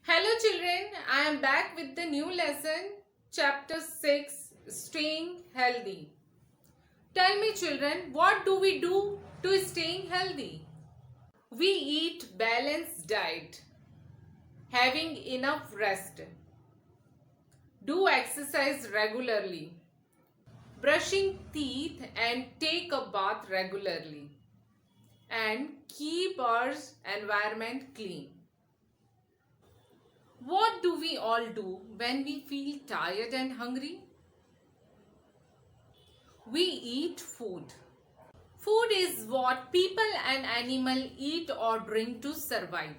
Hello children, I am back with the new lesson, chapter 6, Staying Healthy. Tell me children, what do we do to staying healthy? We eat balanced diet, having enough rest, do exercise regularly, brushing teeth and take a bath regularly, and keep our environment clean. What do we all do when we feel tired and hungry? We eat food. Food is what people and animals eat or drink to survive.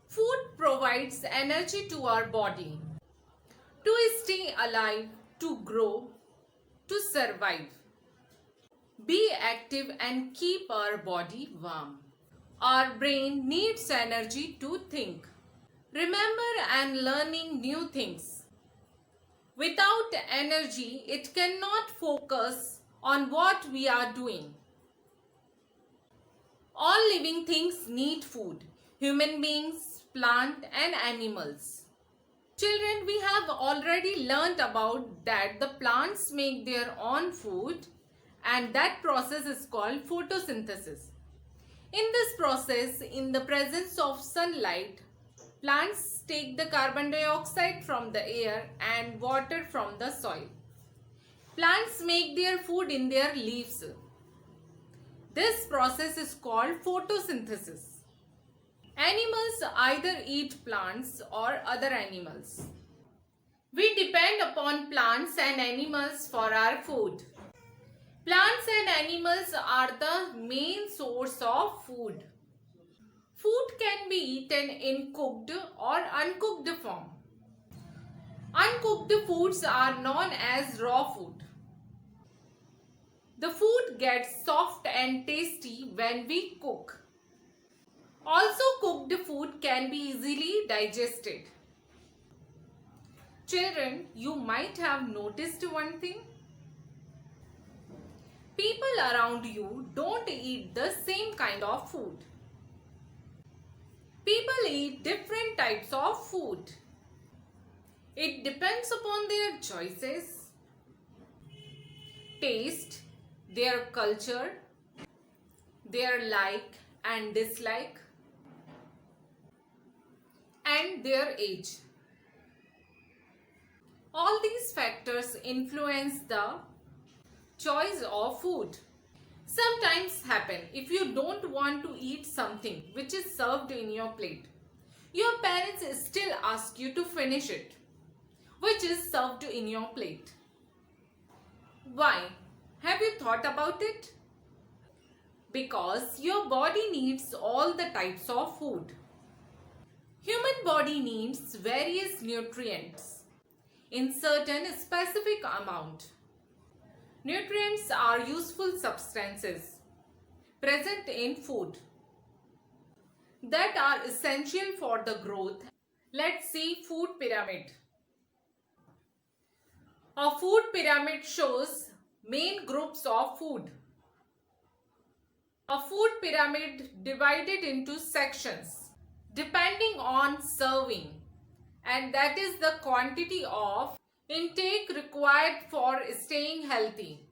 Food provides energy to our body to stay alive, to grow, to survive. Be active and keep our body warm. Our brain needs energy to think, remember and learning new things. Without energy, it cannot focus on what we are doing. All living things need food. Human beings, plant and animals. Children, we have already learnt about that the plants make their own food and that process is called photosynthesis. In this process, in the presence of sunlight, plants take the carbon dioxide from the air and water from the soil. Plants make their food in their leaves. This process is called photosynthesis. Animals either eat plants or other animals. We depend upon plants and animals for our food. Plants and animals are the main source of food. Food can be eaten in cooked or uncooked form. Uncooked foods are known as raw food. The food gets soft and tasty when we cook. Also, cooked food can be easily digested. Children, you might have noticed one thing. People around you don't eat the same kind of food. People eat different types of food. It depends upon their choices, taste, their culture, their like and dislike, and their age. All these factors influence the choice of food. Sometimes happen if you don't want to eat something which is served in your plate. Your parents still ask you to finish it, which is served in your plate. Why? Have you thought about it? Because your body needs all the types of food. Human body needs various nutrients in certain specific amount. Nutrients are useful substances present in food that are essential for the growth. Let's see food pyramid. A food pyramid shows main groups of food. A food pyramid divided into sections depending on serving, and that is the quantity of intake required for staying healthy.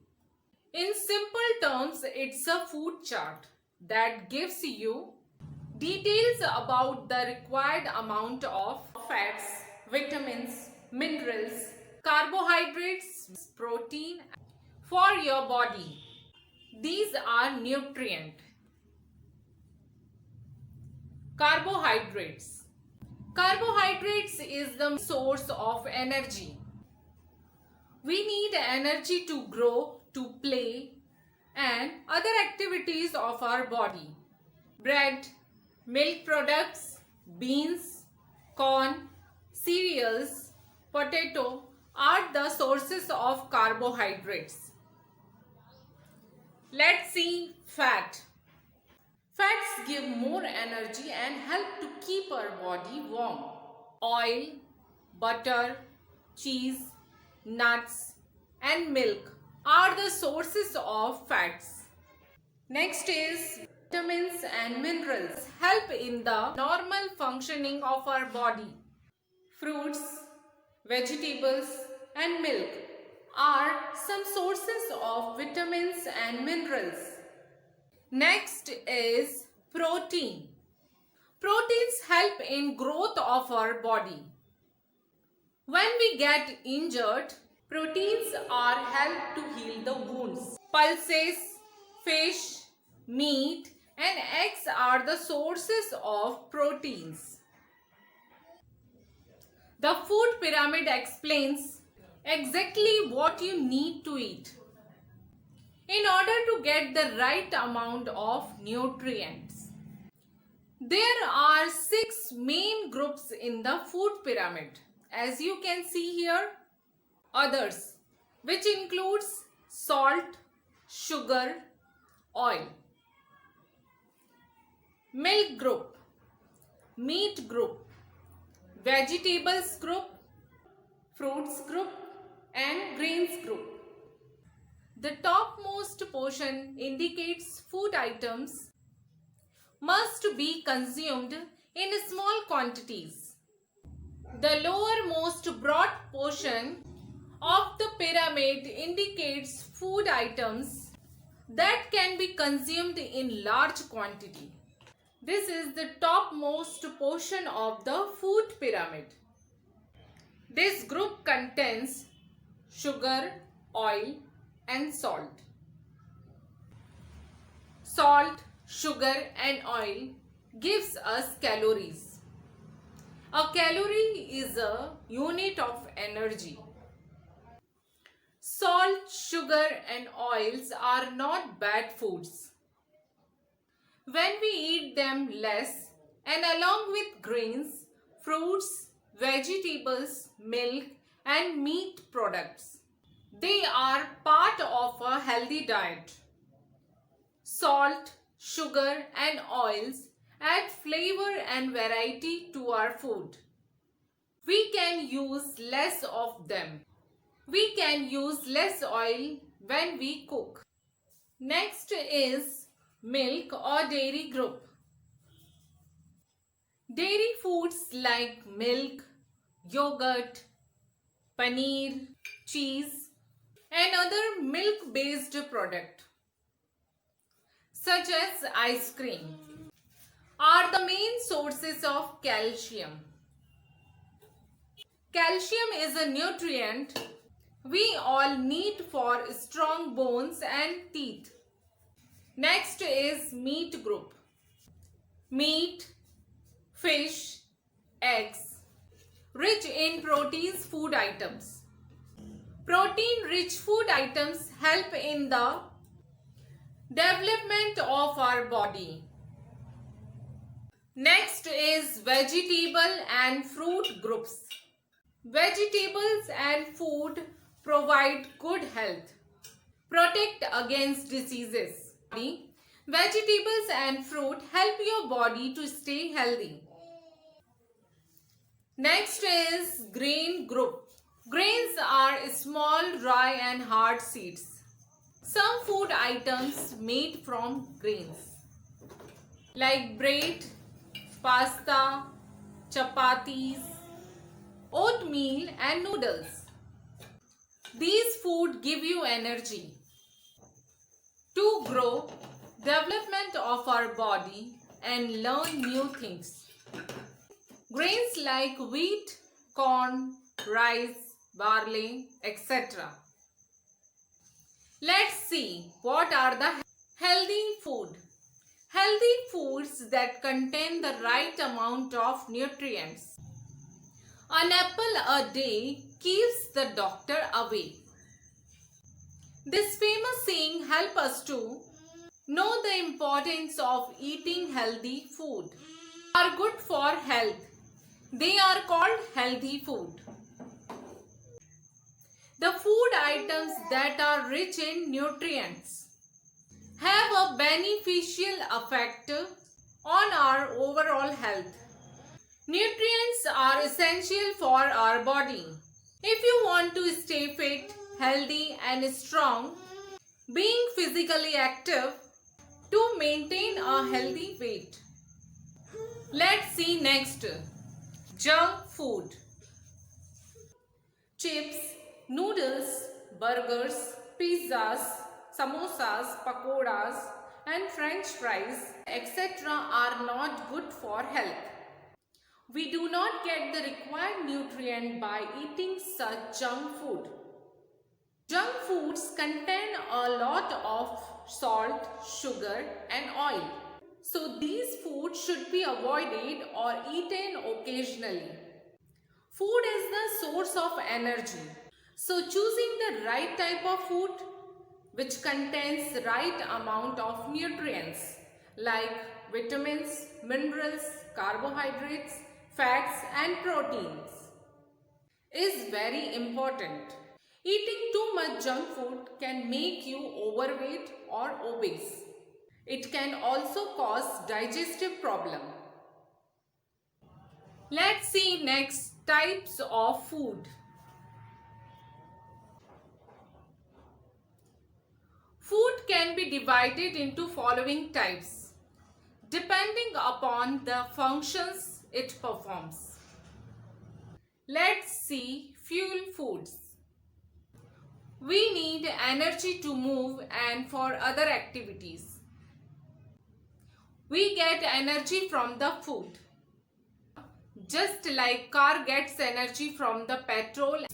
In simple terms, it's a food chart that gives you details about the required amount of fats, vitamins, minerals, carbohydrates, protein for your body. These are nutrients. Carbohydrates. Carbohydrates is the source of energy. We need energy to grow, to play, and other activities of our body. Bread, milk products, beans, corn, cereals, potato are the sources of carbohydrates. Let's see fat. Fats give more energy and help to keep our body warm. Oil, butter, cheese, nuts and milk are the sources of fats. Next is vitamins and minerals help in the normal functioning of our body. Fruits, vegetables, and milk are some sources of vitamins and minerals. Next is protein. Proteins help in growth of our body. When we get injured, proteins are help to heal the wounds. Pulses, fish, meat, and eggs are the sources of proteins. The food pyramid explains exactly what you need to eat in order to get the right amount of nutrients. There are 6 main groups in the food pyramid. As you can see here, others, which includes salt, sugar, oil. Milk group, meat group, vegetables group, fruits group, and grains group. The topmost portion indicates food items must be consumed in small quantities. The lowermost broad portion of the pyramid indicates food items that can be consumed in large quantity. This is the topmost portion of the food pyramid. This group contains sugar, oil, and salt. Salt, sugar, and oil gives us calories. A calorie is a unit of energy. Salt, sugar, and oils are not bad foods. When we eat them less and along with grains, fruits, vegetables, milk, and meat products, they are part of a healthy diet. Salt, sugar, and oils add flavor and variety to our food. We can use less of them. We can use less oil when we cook. Next is milk or dairy group. Dairy foods like milk, yogurt, paneer, cheese, and other milk-based products such as ice cream are the main sources of calcium. Calcium is a nutrient we all need for strong bones and teeth. Next is meat group. Meat, fish, eggs, rich in proteins food items. Protein-rich food items help in the development of our body. Next is vegetable and fruit groups. Vegetables and food provide good health, protect against diseases. Vegetables and fruit help your body to stay healthy. Next is grain group. Grains are small, dry and hard seeds. Some food items made from grains like bread, pasta, chapatis, oatmeal and noodles. These food give you energy to grow, development of our body and learn new things. Grains like wheat, corn, rice, barley, etc. Let's see what are the healthy food. Healthy foods that contain the right amount of nutrients. An apple a day keeps the doctor away. This famous saying helps us to know the importance of eating healthy food. Are good for health. They are called healthy food. The food items that are rich in nutrients have a beneficial effect on our overall health. Nutrients are essential for our body. If you want to stay fit, healthy and strong, being physically active to maintain a healthy weight. Let's see next. Junk food. Chips, noodles, burgers, pizzas, samosas, pakoras, and French fries, etc. are not good for health. We do not get the required nutrient by eating such junk food. Junk foods contain a lot of salt, sugar, and oil. So these foods should be avoided or eaten occasionally. Food is the source of energy. So choosing the right type of food which contains the right amount of nutrients like vitamins, minerals, carbohydrates, fats and proteins is very important. Eating too much junk food can make you overweight or obese. It can also cause digestive problem. Let's see next types of food. Food can be divided into following types depending upon the functions it performs. Let's see fuel foods. We need energy to move and for other activities. We get energy from the food. Just like car gets energy from the petrol.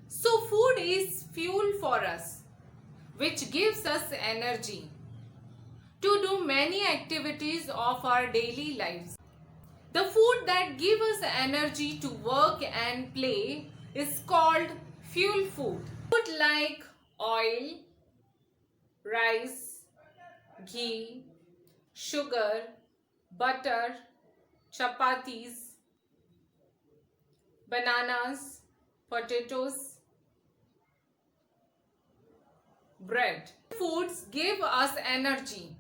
So food is fuel for us, which gives us energy to do many activities of our daily lives. The food that gives us energy to work and play is called fuel food. Food like oil, rice, ghee, sugar, butter, chapatis, bananas, potatoes, bread. Foods give us energy.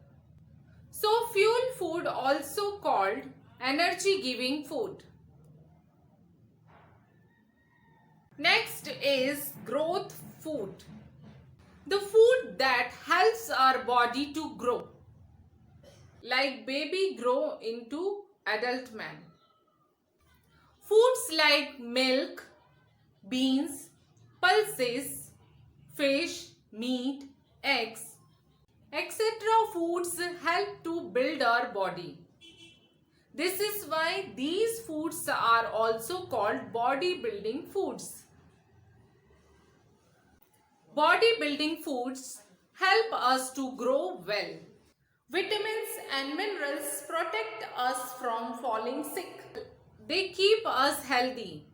So fuel food also called energy giving food. Next is growth food. The food that helps our body to grow. Like baby grow into adult man. Foods like milk, beans, pulses, fish, meat, eggs, etc. foods help to build our body. This is why these foods are also called bodybuilding foods. Bodybuilding foods help us to grow well. Vitamins and minerals protect us from falling sick. They keep us healthy.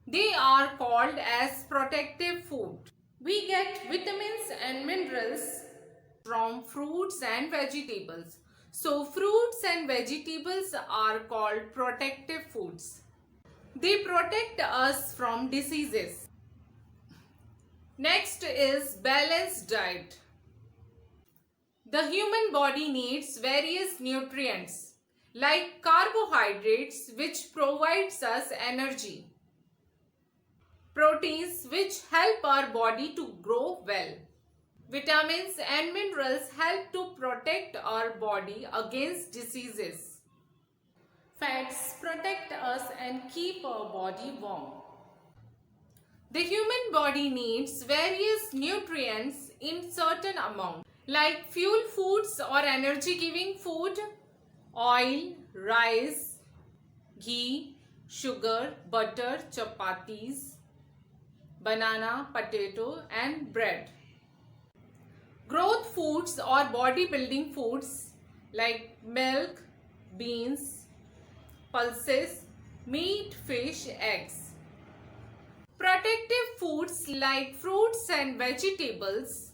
They are called as protective food. We get vitamins and minerals from fruits and vegetables. So fruits and vegetables are called protective foods. They protect us from diseases. Next is balanced diet. The human body needs various nutrients like carbohydrates which provides us energy, proteins which help our body to grow well. Vitamins and minerals help to protect our body against diseases. Fats protect us and keep our body warm. The human body needs various nutrients in certain amount like fuel foods or energy giving food, oil, rice, ghee, sugar, butter, chapatis, banana, potato and bread. Growth foods or bodybuilding foods like milk, beans, pulses, meat, fish, eggs. Protective foods like fruits and vegetables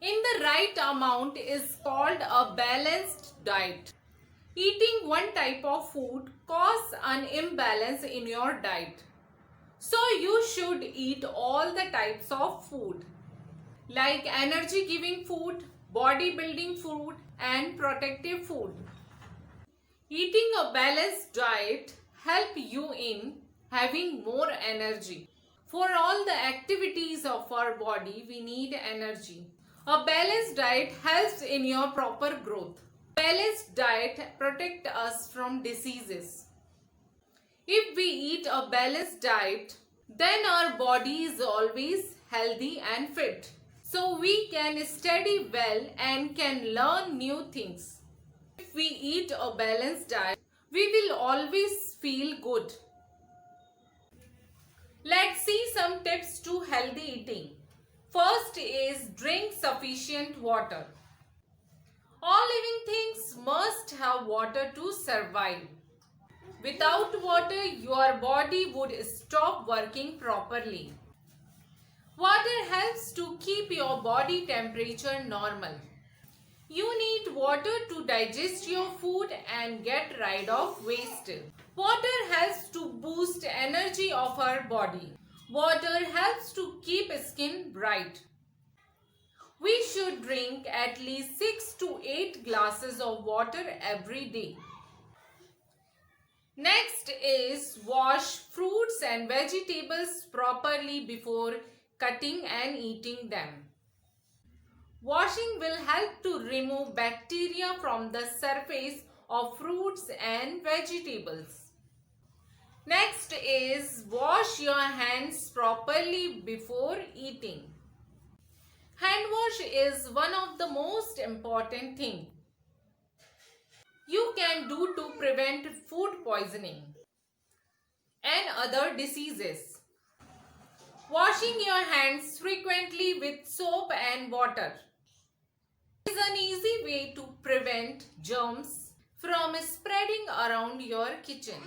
in the right amount is called a balanced diet. Eating one type of food causes an imbalance in your diet. So you should eat all the types of food like energy giving food, bodybuilding food and protective food. Eating a balanced diet helps you in having more energy. For all the activities of our body, we need energy. A balanced diet helps in your proper growth. Balanced diet protects us from diseases. If we eat a balanced diet, Then our body is always healthy and fit. So we can study well and can learn new things. If we eat a balanced diet, we will always feel good. Let's see some tips to healthy eating. First is drink sufficient water. All living things must have water to survive. Without water, your body would stop working properly. Water helps to keep your body temperature normal. You need water to digest your food and get rid of waste. Water helps to boost energy of our body. Water helps to keep skin bright. We should drink at least 6 to 8 glasses of water every day. Next is wash fruits and vegetables properly before cutting and eating them. Washing will help to remove bacteria from the surface of fruits and vegetables. Next is wash your hands properly before eating. Hand wash is one of the most important things you can do to prevent food poisoning and other diseases. Washing your hands frequently with soap and water is an easy way to prevent germs from spreading around your kitchen.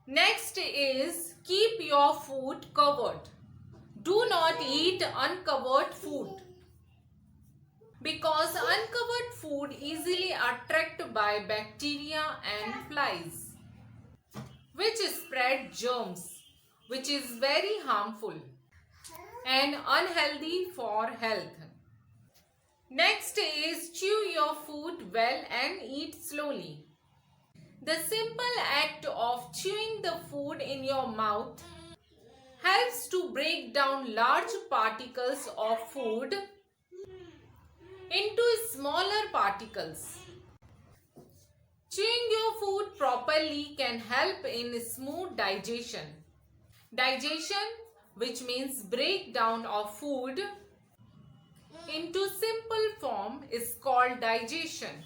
Next is keep your food covered. Do not eat uncovered food because uncovered food easily attracted by bacteria and flies, which spread germs, which is very harmful and unhealthy for health. Next is chew your food well and eat slowly. The simple act of chewing the food in your mouth helps to break down large particles of food into smaller particles. Chewing your food properly can help in smooth digestion. Digestion, which means breakdown of food into simple form, is called digestion.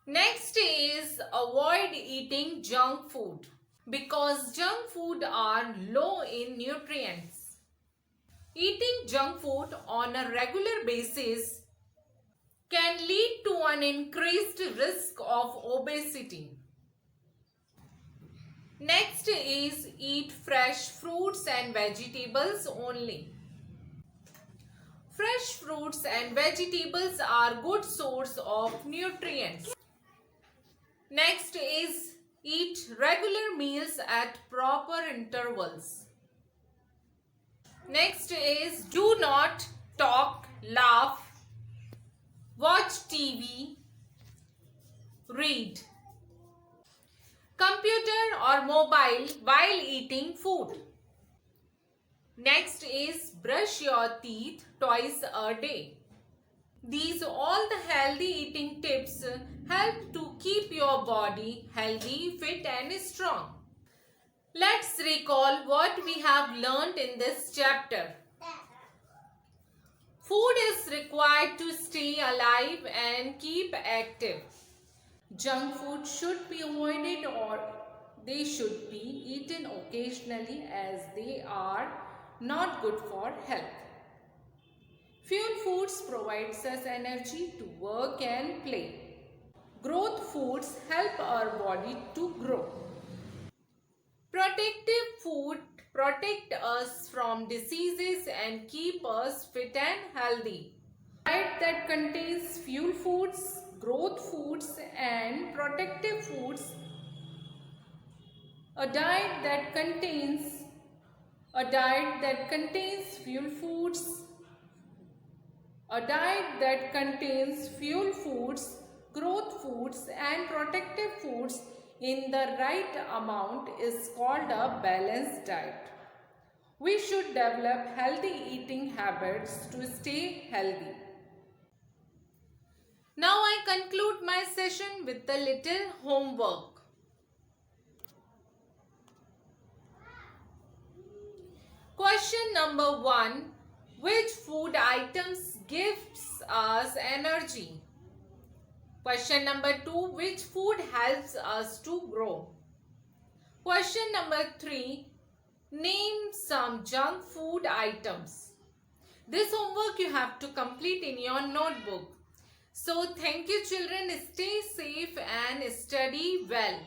Next is avoid eating junk food because junk food are low in nutrients. Eating junk food on a regular basis can lead to an increased risk of obesity. Next is eat fresh fruits and vegetables only. Fresh fruits and vegetables are good source of nutrients. Next is eat regular meals at proper intervals. Next is do not talk, laugh, watch TV, read, computer or mobile while eating food. Next is brush your teeth twice a day. These all the healthy eating tips help to keep your body healthy, fit and strong. Let's recall what we have learned in this chapter. Food is required to stay alive and keep active. Junk food should be avoided or they should be eaten occasionally as they are not good for health. Fuel foods provides us energy to work and play. Growth foods help our body to grow. Protective food protect us from diseases and keep us fit and healthy. Diet that contains fuel foods, growth foods and protective foods. A diet that contains fuel foods. A diet that contains fuel foods, growth foods and protective foods in the right amount is called a balanced diet. We should develop healthy eating habits to stay healthy. Now I conclude my session with a little homework. number 1. Which food items gives us energy? Question number 2. Which food helps us to grow? Question number 3. Name some junk food items. This homework you have to complete in your notebook. So thank you children. Stay safe and study well.